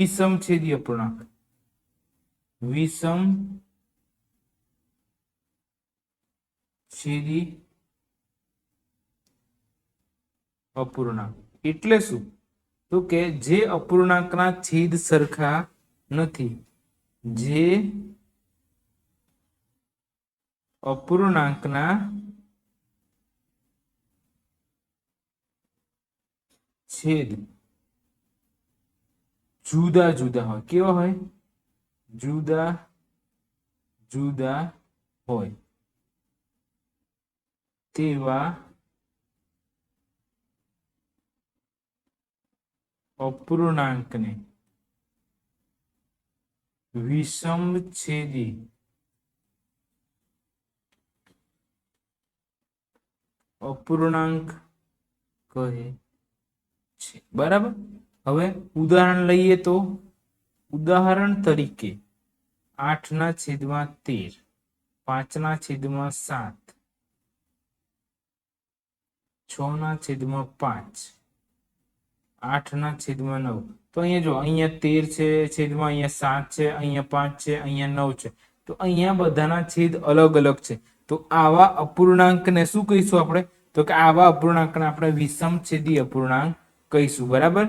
વિષમછેદી અપૂર્ણાંક, વિષમછેદી અપૂર્ણાંક એટલે શું? તો કે જે અપૂર્ણાંકના છેદ સરખા નથી, જે અપૂર્ણાંકના છેદ જુદા જુદા હોય. કેવા હોય? જુદા જુદા હોય તેવા અપૂર્ણાંકને વિષમછેદી અપૂર્ણાંક કહે છે. બરાબર. હવે ઉદાહરણ લઈએ તો ઉદાહરણ તરીકે 8/13, 5/7, 6/5, 8/9. તો અહીંયા જો અહીંયા 13 છે, છેદમાં અહીંયા 7 છે, અહીંયા 5 છે, અહીંયા 9 છે. તો અહીંયા બધાના છેદ અલગ અલગ છે. તો આવા અપૂર્ણાંકને શું કહીશું આપણે? તો કે આવા અપૂર્ણાંકને આપણે વિષમછેદી અપૂર્ણાંક કહીશું. બરાબર.